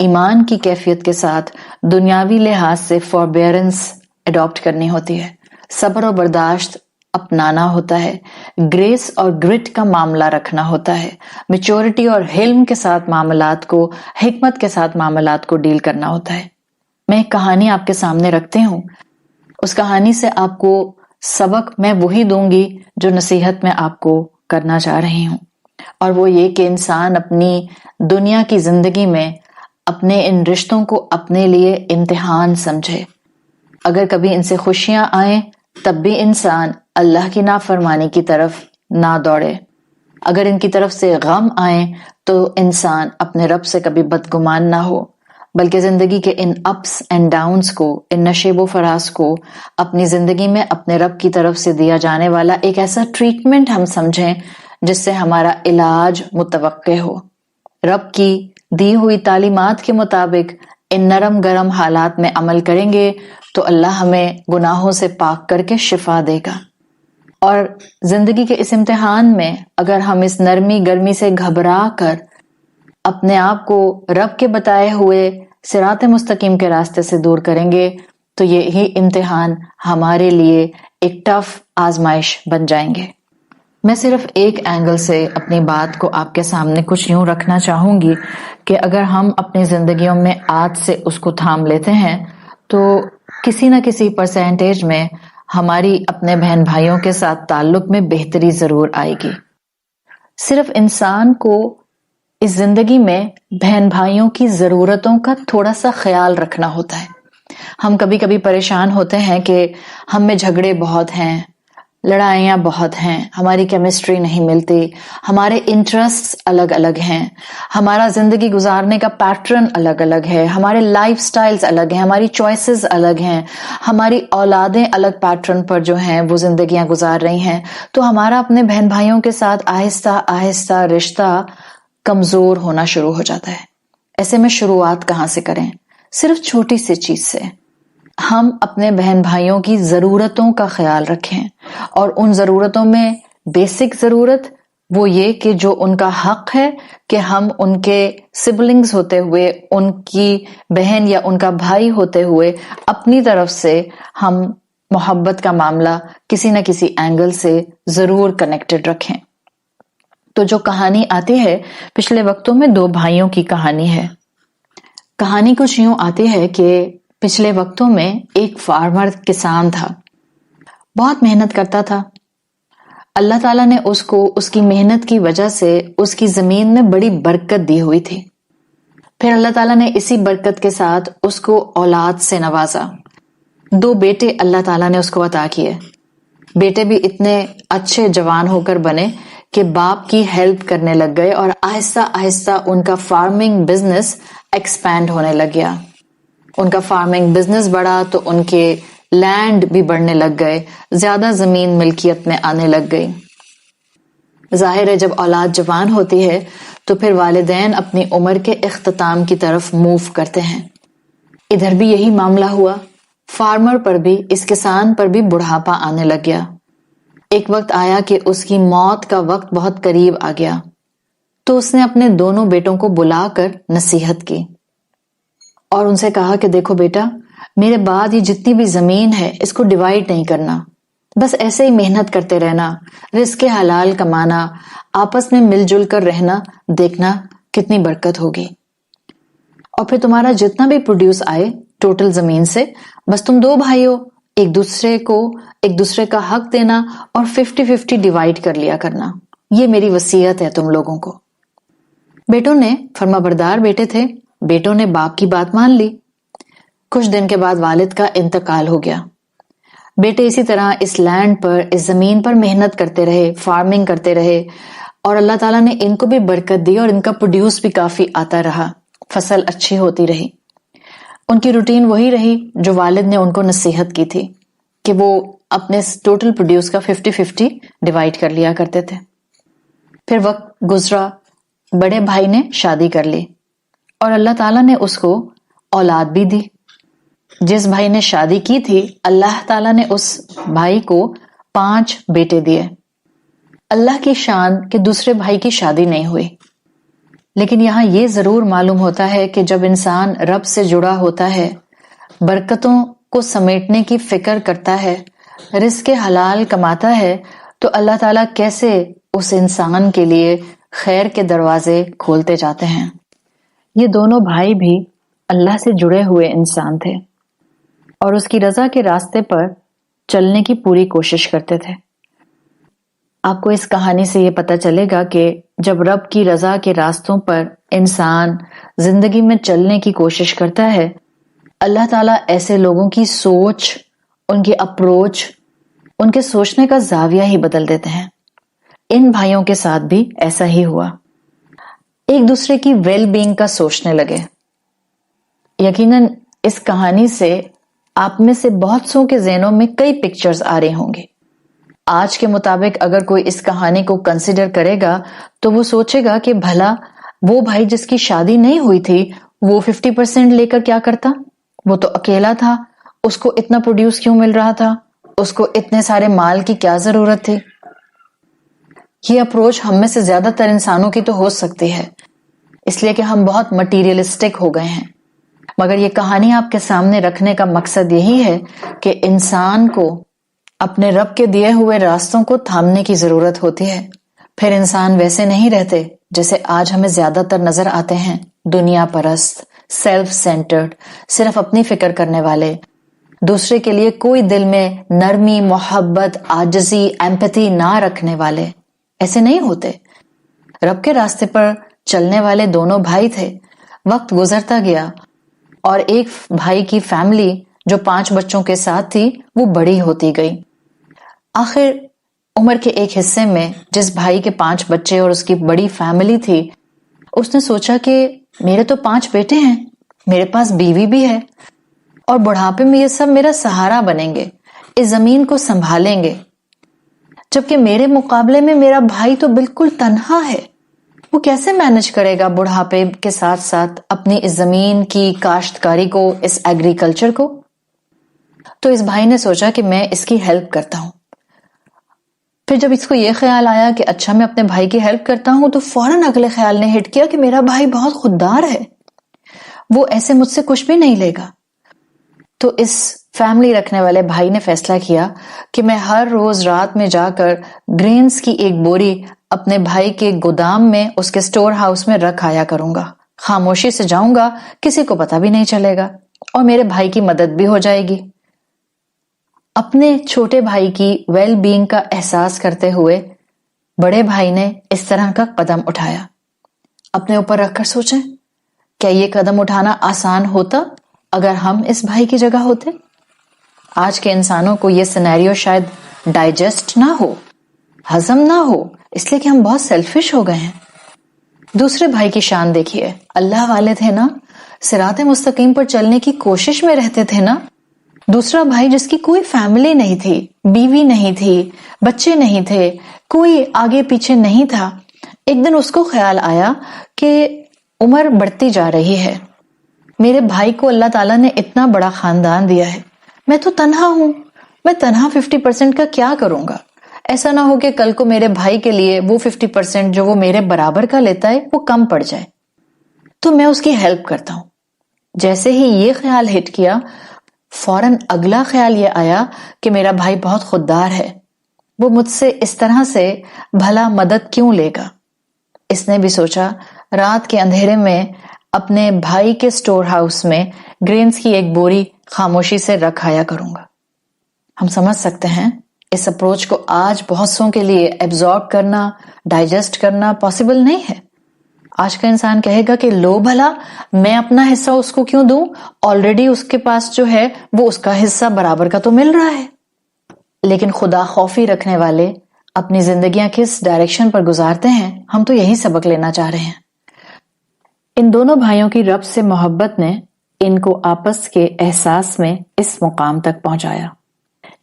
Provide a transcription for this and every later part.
ایمان کی کیفیت کے ساتھ دنیاوی لحاظ سے فوربیئرنس اڈاپٹ کرنی ہوتی ہے، صبر اور برداشت اپنانا ہوتا ہے، گریس اور گرٹ کا معاملہ رکھنا ہوتا ہے، میچورٹی اور حلم کے ساتھ معاملات کو، حکمت کے ساتھ معاملات کو ڈیل کرنا ہوتا ہے۔ میں ایک کہانی آپ کے سامنے رکھتی ہوں، اس کہانی سے آپ کو سبق میں وہی دوں گی جو نصیحت میں آپ کو کرنا چاہ رہی ہوں، اور وہ یہ کہ انسان اپنی دنیا کی زندگی میں اپنے ان رشتوں کو اپنے لیے امتحان سمجھے۔ اگر کبھی ان سے خوشیاں آئیں تب بھی انسان اللہ کی نافرمانی کی طرف نہ دوڑے، اگر ان کی طرف سے غم آئیں تو انسان اپنے رب سے کبھی بدگمان نہ ہو، بلکہ زندگی کے ان اپس اینڈ ڈاؤنز کو، ان نشیب و فراز کو اپنی زندگی میں اپنے رب کی طرف سے دیا جانے والا ایک ایسا ٹریٹمنٹ ہم سمجھیں جس سے ہمارا علاج متوقع ہو۔ رب کی دی ہوئی تعلیمات کے مطابق ان نرم گرم حالات میں عمل کریں گے تو اللہ ہمیں گناہوں سے پاک کر کے شفا دے گا، اور زندگی کے اس امتحان میں اگر ہم اس نرمی گرمی سے گھبرا کر اپنے آپ کو رب کے بتائے ہوئے صراط مستقیم کے راستے سے دور کریں گے تو یہی امتحان ہمارے لیے ایک ٹف آزمائش بن جائیں گے۔ میں صرف ایک اینگل سے اپنی بات کو آپ کے سامنے کچھ یوں رکھنا چاہوں گی کہ اگر ہم اپنی زندگیوں میں آج سے اس کو تھام لیتے ہیں تو کسی نہ کسی پرسنٹیج میں ہماری اپنے بہن بھائیوں کے ساتھ تعلق میں بہتری ضرور آئے گی۔ صرف انسان کو اس زندگی میں بہن بھائیوں کی ضرورتوں کا تھوڑا سا خیال رکھنا ہوتا ہے۔ ہم کبھی کبھی پریشان ہوتے ہیں کہ ہم میں جھگڑے بہت ہیں، لڑائیاں بہت ہیں، ہماری کیمسٹری نہیں ملتی، ہمارے انٹرسٹ الگ الگ ہیں، ہمارا زندگی گزارنے کا پیٹرن الگ الگ ہے، ہمارے لائف سٹائلز الگ ہیں، ہماری چوائسز الگ ہیں، ہماری اولادیں الگ پیٹرن پر جو ہیں وہ زندگیاں گزار رہی ہیں، تو ہمارا اپنے بہن بھائیوں کے ساتھ آہستہ آہستہ رشتہ کمزور ہونا شروع ہو جاتا ہے۔ ایسے میں شروعات کہاں سے کریں؟ صرف چھوٹی سی چیز سے ہم اپنے بہن بھائیوں کی ضرورتوں کا خیال رکھیں، اور ان ضرورتوں میں بیسک ضرورت وہ یہ کہ جو ان کا حق ہے کہ ہم ان کے سبلنگز ہوتے ہوئے، ان کی بہن یا ان کا بھائی ہوتے ہوئے اپنی طرف سے ہم محبت کا معاملہ کسی نہ کسی اینگل سے ضرور کنیکٹڈ رکھیں۔ تو جو کہانی آتی ہے پچھلے وقتوں میں دو بھائیوں کی کہانی ہے۔ کہانی کچھ یوں آتی ہے کہ پچھلے وقتوں میں ایک فارمر کسان تھا، بہت محنت کرتا تھا۔ اللہ تعالیٰ نے اس کو اس کی محنت کی وجہ سے اس کی زمین میں بڑی برکت دی ہوئی تھی۔ پھر اللہ تعالیٰ نے اسی برکت کے ساتھ اس کو اولاد سے نوازا۔ دو بیٹے اللہ تعالیٰ نے اس کو عطا کیے۔ بیٹے بھی اتنے اچھے جوان ہو کر بنے کہ باپ کی ہیلپ کرنے لگ گئے، اور آہستہ آہستہ ان کا فارمنگ بزنس ایکسپینڈ ہونے لگ گیا۔ ان کا فارمنگ بزنس بڑھا تو ان کے لینڈ بھی بڑھنے لگ گئے، زیادہ زمین ملکیت میں آنے لگ گئی۔ ظاہر ہے جب اولاد جوان ہوتی ہے تو پھر والدین اپنی عمر کے اختتام کی طرف موو کرتے ہیں۔ ادھر بھی یہی معاملہ ہوا، فارمر پر بھی، اس کسان پر بھی بڑھاپا آنے لگ گیا۔ ایک وقت آیا کہ اس کی موت کا وقت بہت قریب آ گیا، تو اس نے اپنے دونوں بیٹوں کو بلا کر نصیحت کی اور ان سے کہا کہ دیکھو بیٹا، میرے بعد یہ جتنی بھی زمین ہے اس کو ڈیوائیڈ نہیں کرنا، بس ایسے ہی محنت کرتے رہنا، رزق حلال کمانا، آپس میں مل جل کر رہنا، دیکھنا کتنی برکت ہوگی۔ اور پھر تمہارا جتنا بھی پروڈیوس آئے ٹوٹل زمین سے، بس تم دو بھائی ہو، ایک دوسرے کا حق دینا اور 50-50 ڈیوائیڈ کر لیا کرنا، یہ میری وصیت ہے تم لوگوں کو۔ بیٹوں نے، فرما بردار بیٹے تھے، بیٹوں نے باپ کی بات مان لی۔ کچھ دن کے بعد والد کا انتقال ہو گیا۔ بیٹے اسی طرح اس لینڈ پر، اس زمین پر محنت کرتے رہے، فارمنگ کرتے رہے، اور اللہ تعالیٰ نے ان کو بھی برکت دی اور ان کا پروڈیوس بھی کافی آتا رہا، فصل اچھی ہوتی رہی۔ ان کی روٹین وہی رہی جو والد نے ان کو نصیحت کی تھی کہ وہ اپنے ٹوٹل پروڈیوس کا 50-50 ڈیوائیڈ کر لیا کرتے تھے۔ پھر وقت گزرا، بڑے بھائی نے شادی کر لی اور اللہ تعالیٰ نے اس کو اولاد بھی دی۔ جس بھائی نے شادی کی تھی، اللہ تعالیٰ نے اس بھائی کو 5 بیٹے دیے۔ اللہ کی شان کہ دوسرے بھائی کی شادی نہیں ہوئی۔ لیکن یہاں یہ ضرور معلوم ہوتا ہے کہ جب انسان رب سے جڑا ہوتا ہے، برکتوں کو سمیٹنے کی فکر کرتا ہے، رزق حلال کماتا ہے، تو اللہ تعالیٰ کیسے اس انسان کے لیے خیر کے دروازے کھولتے جاتے ہیں۔ یہ دونوں بھائی بھی اللہ سے جڑے ہوئے انسان تھے اور اس کی رضا کے راستے پر چلنے کی پوری کوشش کرتے تھے۔ آپ کو اس کہانی سے یہ پتہ چلے گا کہ جب رب کی رضا کے راستوں پر انسان زندگی میں چلنے کی کوشش کرتا ہے، اللہ تعالیٰ ایسے لوگوں کی سوچ، ان کی اپروچ، ان کے سوچنے کا زاویہ ہی بدل دیتے ہیں۔ ان بھائیوں کے ساتھ بھی ایسا ہی ہوا، ایک دوسرے کی ویل بینگ کا سوچنے لگے۔ یقیناً اس کہانی سے آپ میں سے بہت سو کے ذہنوں میں کئی پکچرز آ رہے ہوں گے۔ آج کے مطابق اگر کوئی اس کہانی کو کنسیڈر کرے گا تو وہ سوچے گا کہ بھلا وہ بھائی جس کی شادی نہیں ہوئی تھی وہ 50% لے کر کیا کرتا؟ وہ تو اکیلا تھا، اس کو اتنا پروڈیوس کیوں مل رہا تھا؟ اس کو اتنے سارے مال کی کیا ضرورت تھی؟ یہ اپروچ ہم میں سے زیادہ تر انسانوں کی تو ہو سکتی ہے، اس لیے کہ ہم بہت مٹیریلسٹک ہو گئے ہیں۔ مگر یہ کہانی آپ کے سامنے رکھنے کا مقصد یہی ہے کہ انسان کو اپنے رب کے دیے ہوئے راستوں کو تھامنے کی ضرورت ہوتی ہے۔ پھر انسان ویسے نہیں رہتے جیسے آج ہمیں زیادہ تر نظر آتے ہیں، دنیا پرست، سیلف سینٹرڈ، صرف اپنی فکر کرنے والے، دوسرے کے لیے کوئی دل میں نرمی، محبت، عاجزی، ایمپتھی نہ رکھنے والے۔ ایسے نہیں ہوتے۔ رب کے راستے پر چلنے والے دونوں بھائی تھے۔ وقت گزرتا گیا اور ایک بھائی کی فیملی جو 5 بچوں کے ساتھ تھی وہ بڑی ہوتی گئی۔ آخر عمر کے ایک حصے میں جس بھائی کے 5 بچے اور اس کی بڑی فیملی تھی، اس نے سوچا کہ میرے تو 5 بیٹے ہیں، میرے پاس بیوی بھی ہے، اور بڑھاپے میں یہ سب میرا سہارا بنیں گے، اس زمین کو سنبھالیں گے، جبکہ میرے مقابلے میں میرا بھائی تو بالکل تنہا ہے۔ وہ کیسے مینج کرے گا بڑھاپے کے ساتھ ساتھ اپنی اس زمین کی کاشتکاری کو، اس ایگریکلچر کو؟ تو اس بھائی نے سوچا کہ میں اس کی ہیلپ کرتا ہوں۔ پھر جب اس کو یہ خیال آیا کہ اچھا میں اپنے بھائی کی ہیلپ کرتا ہوں، تو فوراً اگلے خیال نے ہٹ کیا کہ میرا بھائی بہت خوددار ہے، وہ ایسے مجھ سے کچھ بھی نہیں لے گا۔ تو اس فیملی رکھنے والے بھائی نے فیصلہ کیا کہ میں ہر روز رات میں جا کر گرینز کی ایک بوری اپنے بھائی کے گودام میں، اس کے سٹور ہاؤس میں رکھ آیا کروں گا، خاموشی سے جاؤں گا، کسی کو پتہ بھی نہیں چلے گا، اور میرے بھائی کی مدد بھی ہو جائے گی۔ اپنے چھوٹے بھائی کی ویل بینگ کا احساس کرتے ہوئے بڑے بھائی نے اس طرح کا قدم اٹھایا۔ اپنے اوپر رکھ کر سوچیں، کیا یہ قدم اٹھانا آسان ہوتا اگر ہم اس بھائی کی جگہ ہوتے؟ آج کے انسانوں کو یہ سینیریو شاید ڈائجسٹ نہ ہو، ہضم نہ ہو، اس لیے کہ ہم بہت سیلفش ہو گئے ہیں۔ دوسرے بھائی کی شان دیکھیے، اللہ والے تھے نا، صراط مستقیم پر چلنے کی کوشش میں رہتے تھے نا۔ دوسرا بھائی جس کی کوئی فیملی نہیں تھی، بیوی نہیں تھی، بچے نہیں تھے، کوئی آگے پیچھے نہیں تھا، ایک دن اس کو خیال آیا کہ عمر بڑھتی جا رہی ہے، میرے بھائی کو اللہ تعالیٰ نے اتنا بڑا خاندان دیا ہے، میں تو تنہا ہوں، میں تنہا 50% کا کیا کروں گا؟ ایسا نہ ہو کہ کل کو میرے بھائی کے لیے وہ 50% جو وہ میرے برابر کا لیتا ہے وہ کم پڑ جائے، تو میں اس کی ہیلپ کرتا ہوں۔ جیسے ہی یہ خیال ہٹ کیا، فوراً اگلا خیال یہ آیا کہ میرا بھائی بہت خوددار ہے، وہ مجھ سے اس طرح سے بھلا مدد کیوں لے گا؟ اس نے بھی سوچا رات کے اندھیرے میں اپنے بھائی کے سٹور ہاؤس میں گرینز کی ایک بوری خاموشی سے رکھ آیا کروں گا۔ ہم سمجھ سکتے ہیں اس اپروچ کو آج بہت سوں کے لیے ایبزارب کرنا، ڈائجسٹ کرنا پاسبل نہیں ہے۔ آج کا انسان کہے گا کہ لو بھلا میں اپنا حصہ اس کو کیوں دوں، آلریڈی اس کے پاس جو ہے وہ اس کا حصہ برابر کا تو مل رہا ہے۔ لیکن خدا خوفی رکھنے والے اپنی زندگیاں کس ڈائریکشن پر گزارتے ہیں، ہم تو یہی سبق لینا چاہ رہے ہیں۔ ان دونوں بھائیوں کی رب سے محبت نے ان کو آپس کے احساس میں اس مقام تک پہنچایا۔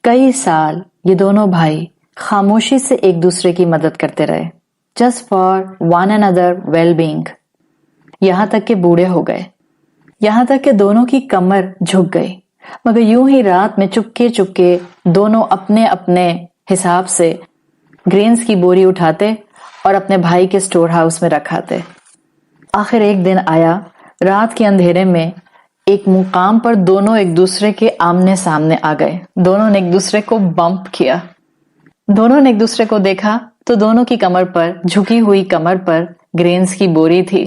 کئی سال یہ دونوں بھائی خاموشی سے ایک دوسرے کی مدد کرتے رہے، just for one another well-being، یہاں تک کہ بوڑھے ہو گئے، یہاں تک کہ دونوں کی کمر جھک گئی، مگر یوں ہی رات میں چپکے چپکے دونوں اپنے اپنے حساب سے گرینز کی بوری اٹھاتے اور اپنے بھائی کے سٹور ہاؤس میں رکھاتے۔ آخر ایک دن آیا، رات کے اندھیرے میں ایک مقام پر دونوں ایک دوسرے کے آمنے سامنے آ گئے. دونوں نے ایک دوسرے کو بمپ کیا. دونوں نے ایک دوسرے کو دیکھا تو دونوں کی کمر پر، جھکی ہوئی کمر پر گرینز کی بوری تھی.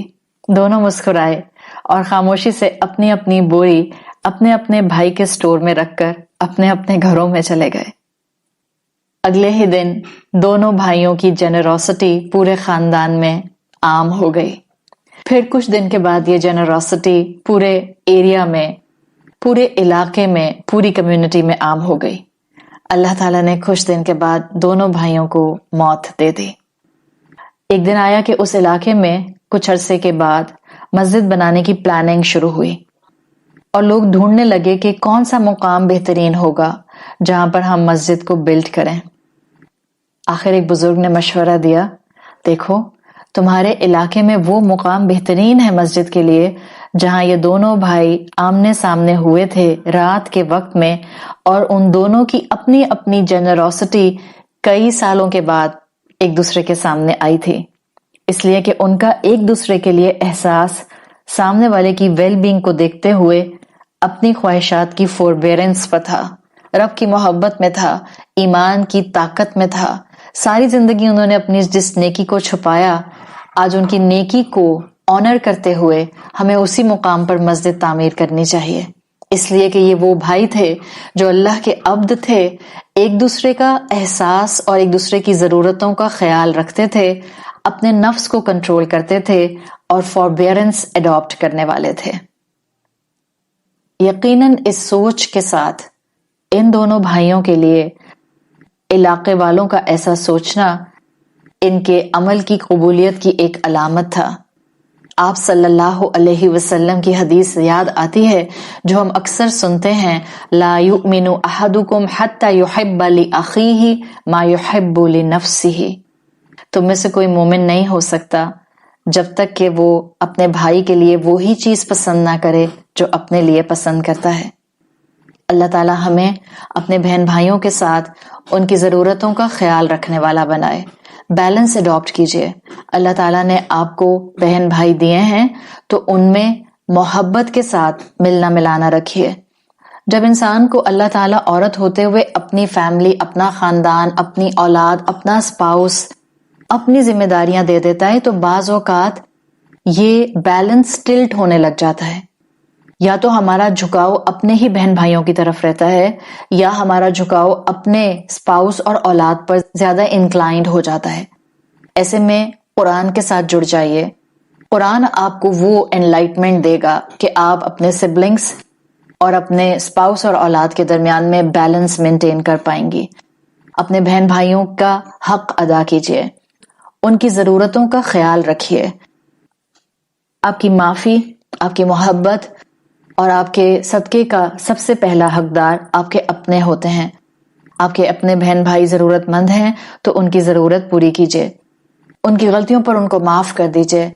دونوں مسکرائے اور خاموشی سے اپنی اپنی بوری اپنے اپنے بھائی کے سٹور میں رکھ کر اپنے اپنے گھروں میں چلے گئے. اگلے ہی دن دونوں بھائیوں کی جنروسٹی پورے خاندان میں عام ہو گئی. پھر کچھ دن کے بعد یہ جنروسٹی پورے ایریا میں، پورے علاقے میں، پوری کمیونٹی میں عام ہو گئی. اللہ تعالیٰ نے کچھ دن کے بعد دونوں بھائیوں کو موت دے دی. ایک دن آیا کہ اس علاقے میں کچھ عرصے کے بعد مسجد بنانے کی پلاننگ شروع ہوئی اور لوگ ڈھونڈنے لگے کہ کون سا مقام بہترین ہوگا جہاں پر ہم مسجد کو بلڈ کریں. آخر ایک بزرگ نے مشورہ دیا، دیکھو تمہارے علاقے میں وہ مقام بہترین ہے مسجد کے لیے جہاں یہ دونوں بھائی آمنے سامنے ہوئے تھے رات کے وقت میں، اور ان دونوں کی اپنی اپنی جنروسٹی کئی سالوں کے بعد ایک دوسرے کے سامنے آئی تھی، اس لیے کہ ان کا ایک دوسرے کے لیے احساس سامنے والے کی ویل بینگ کو دیکھتے ہوئے اپنی خواہشات کی فوربیرنس پر تھا، رب کی محبت میں تھا، ایمان کی طاقت میں تھا. ساری زندگی انہوں نے اپنی جس نیکی کو چھپایا، آج ان کی نیکی کو آنر کرتے ہوئے ہمیں اسی مقام پر مسجد تعمیر کرنی چاہیے، اس لیے کہ یہ وہ بھائی تھے جو اللہ کے عبد تھے، ایک دوسرے کا احساس اور ایک دوسرے کی ضرورتوں کا خیال رکھتے تھے، اپنے نفس کو کنٹرول کرتے تھے اور فوربیرنس اڈاپٹ کرنے والے تھے. یقیناً اس سوچ کے ساتھ ان دونوں بھائیوں کے لیے علاقے والوں کا ایسا سوچنا ان کے عمل کی قبولیت کی ایک علامت تھا. آپ صلی اللہ علیہ وسلم کی حدیث یاد آتی ہے جو ہم اکثر سنتے ہیں، لا یؤمن احدکم حتی یحب لاخیہ ما یحب لنفسہ. تم میں سے کوئی مومن نہیں ہو سکتا جب تک کہ وہ اپنے بھائی کے لیے وہی چیز پسند نہ کرے جو اپنے لیے پسند کرتا ہے. اللہ تعالیٰ ہمیں اپنے بہن بھائیوں کے ساتھ ان کی ضرورتوں کا خیال رکھنے والا بنائے. بیلنس اڈاپٹ کیجئے. اللہ تعالیٰ نے آپ کو بہن بھائی دیے ہیں تو ان میں محبت کے ساتھ ملنا ملانا رکھیے. جب انسان کو اللہ تعالیٰ عورت ہوتے ہوئے اپنی فیملی، اپنا خاندان، اپنی اولاد، اپنا اسپاؤس، اپنی ذمہ داریاں دے دیتا ہے تو بعض اوقات یہ بیلنس ٹلٹ ہونے لگ جاتا ہے. یا تو ہمارا جھکاؤ اپنے ہی بہن بھائیوں کی طرف رہتا ہے یا ہمارا جھکاؤ اپنے اسپاؤس اور اولاد پر زیادہ انکلائنڈ ہو جاتا ہے. ایسے میں قرآن کے ساتھ جڑ جائیے. قرآن آپ کو وہ انلائٹمنٹ دے گا کہ آپ اپنے سبلنگس اور اپنے اسپاؤس اور اولاد کے درمیان میں بیلنس مینٹین کر پائیں گی. اپنے بہن بھائیوں کا حق ادا کیجیے، ان کی ضرورتوں کا خیال رکھیے. آپ کی معافی، آپ کی محبت اور آپ کے صدقے کا سب سے پہلا حقدار آپ کے اپنے ہوتے ہیں. آپ کے اپنے بہن بھائی ضرورت مند ہیں تو ان کی ضرورت پوری کیجیے، ان کی غلطیوں پر ان کو معاف کر دیجیے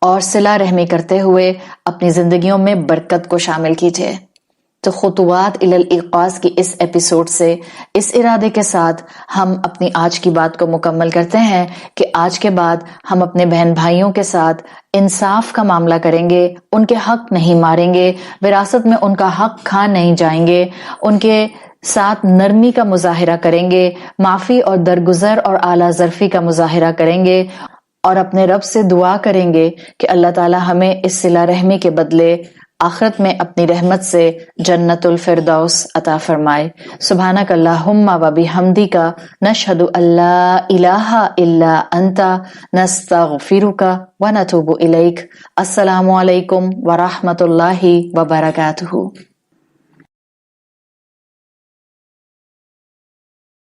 اور صلہ رحمی کرتے ہوئے اپنی زندگیوں میں برکت کو شامل کیجیے. تو خطوات الی الایقاظ کی اس ایپیسوڈ سے اس ارادے کے ساتھ ہم اپنی آج کی بات کو مکمل کرتے ہیں کہ آج کے بعد ہم اپنے بہن بھائیوں کے ساتھ انصاف کا معاملہ کریں گے، ان کے حق نہیں ماریں گے، وراثت میں ان کا حق کھا نہیں جائیں گے، ان کے ساتھ نرمی کا مظاہرہ کریں گے، معافی اور درگزر اور اعلیٰ ظرفی کا مظاہرہ کریں گے اور اپنے رب سے دعا کریں گے کہ اللہ تعالی ہمیں اس صلہ رحمی کے بدلے آخرت میں اپنی رحمت سے جنت الفردوس عطا فرمائے. سبحانک اللہم و بحمدک نشہد ان لا الہ الا انت نستغفرک و نتوب الیک. السلام علیکم ورحمۃ اللہ وبرکاتہ.